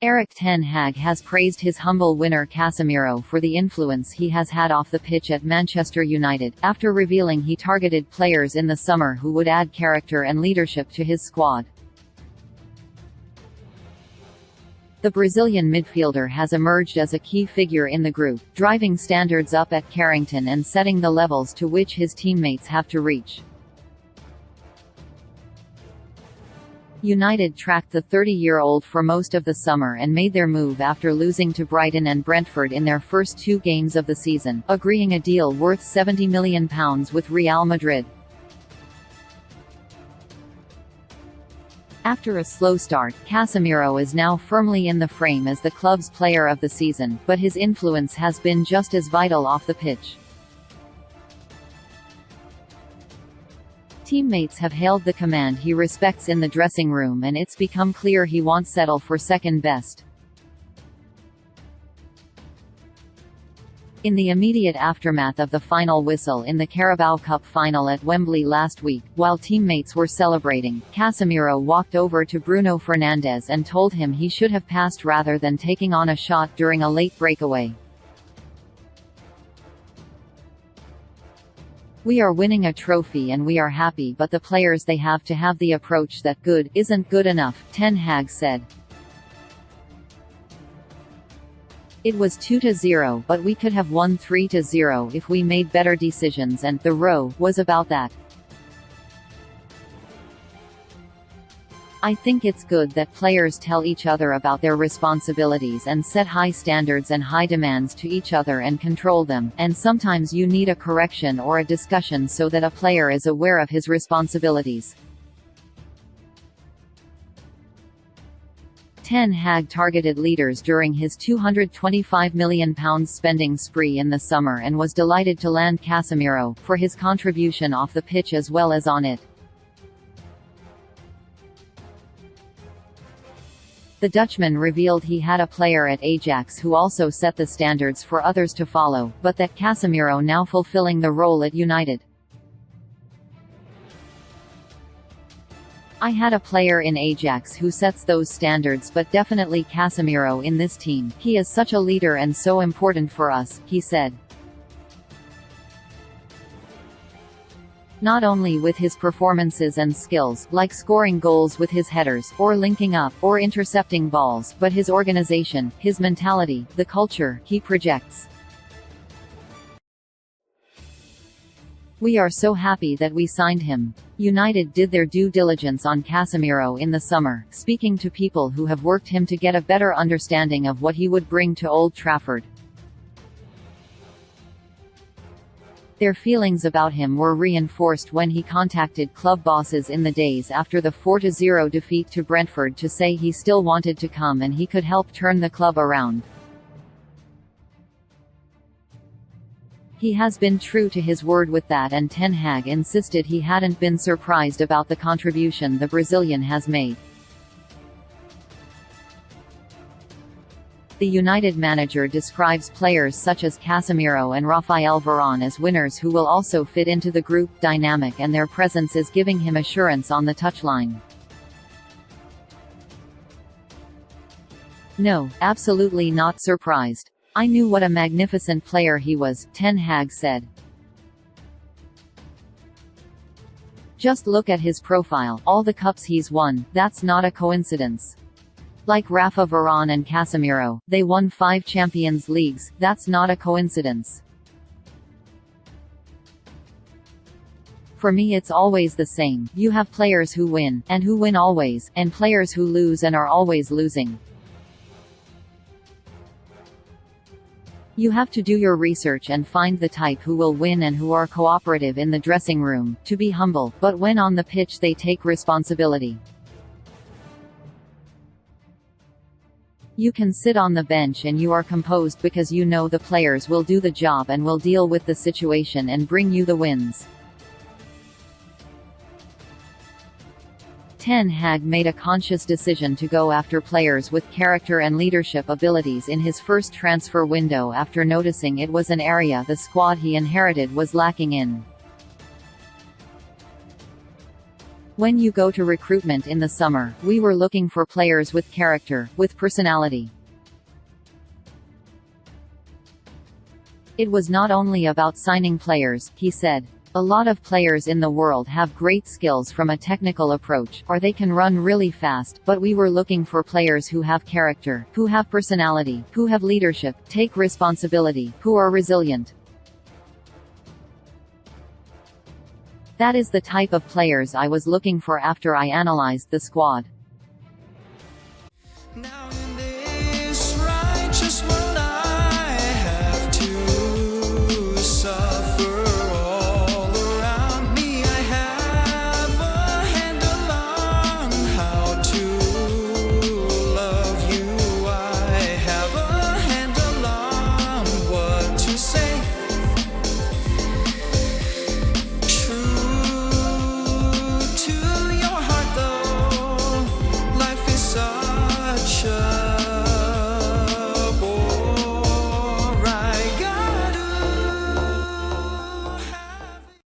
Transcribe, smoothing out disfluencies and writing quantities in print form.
Erik Ten Hag has praised his humble winner Casemiro for the influence he has had off the pitch at Manchester United, after revealing he targeted players in the summer who would add character and leadership to his squad. The Brazilian midfielder has emerged as a key figure in the group, driving standards up at Carrington and setting the levels to which his teammates have to reach. United tracked the 30-year-old for most of the summer and made their move after losing to Brighton and Brentford in their first two games of the season, agreeing a deal worth £70 million with Real Madrid. After a slow start, Casemiro is now firmly in the frame as the club's player of the season, but his influence has been just as vital off the pitch. Teammates have hailed the command he respects in the dressing room, and it's become clear he won't settle for second best. In the immediate aftermath of the final whistle in the Carabao Cup final at Wembley last week, while teammates were celebrating, Casemiro walked over to Bruno Fernandes and told him he should have passed rather than taking on a shot during a late breakaway. "We are winning a trophy and we are happy, but the players, they have to have the approach that good isn't good enough," Ten Hag said. "It was 2-0, but we could have won 3-0 if we made better decisions, and the row was about that. I think it's good that players tell each other about their responsibilities and set high standards and high demands to each other and control them, and sometimes you need a correction or a discussion so that a player is aware of his responsibilities." Ten Hag targeted leaders during his £225 million spending spree in the summer and was delighted to land Casemiro, for his contribution off the pitch as well as on it. The Dutchman revealed he had a player at Ajax who also set the standards for others to follow, but that Casemiro now fulfilling the role at United. "I had a player in Ajax who sets those standards, but definitely Casemiro in this team. He is such a leader and so important for us," he said. Not only with his performances and skills, like scoring goals with his headers, or linking up, or intercepting balls, but his organization, his mentality, the culture he projects. "We are so happy that we signed him." United did their due diligence on Casemiro in the summer, speaking to people who have worked him to get a better understanding of what he would bring to Old Trafford. Their feelings about him were reinforced when he contacted club bosses in the days after the 4-0 defeat to Brentford to say he still wanted to come and he could help turn the club around. He has been true to his word with that, and Ten Hag insisted he hadn't been surprised about the contribution the Brazilian has made. The United manager describes players such as Casemiro and Rafael Varane as winners who will also fit into the group dynamic, and their presence is giving him assurance on the touchline. "No, absolutely not surprised. I knew what a magnificent player he was," Ten Hag said. "Just look at his profile, all the cups he's won, that's not a coincidence. Like Rafa Varane and Casemiro, they won 5 Champions Leagues, that's not a coincidence. For me it's always the same, you have players who win, and who win always, and players who lose and are always losing. You have to do your research and find the type who will win and who are cooperative in the dressing room, to be humble, but when on the pitch they take responsibility. You can sit on the bench and you are composed because you know the players will do the job and will deal with the situation and bring you the wins." Ten Hag made a conscious decision to go after players with character and leadership abilities in his first transfer window after noticing it was an area the squad he inherited was lacking in. When you go to recruitment in the summer, we were looking for players with character, with personality. It was not only about signing players, he said. A lot of players in the world have great skills from a technical approach, or they can run really fast, but we were looking for players who have character, who have personality, who have leadership, take responsibility, who are resilient. That is the type of players I was looking for after I analyzed the squad.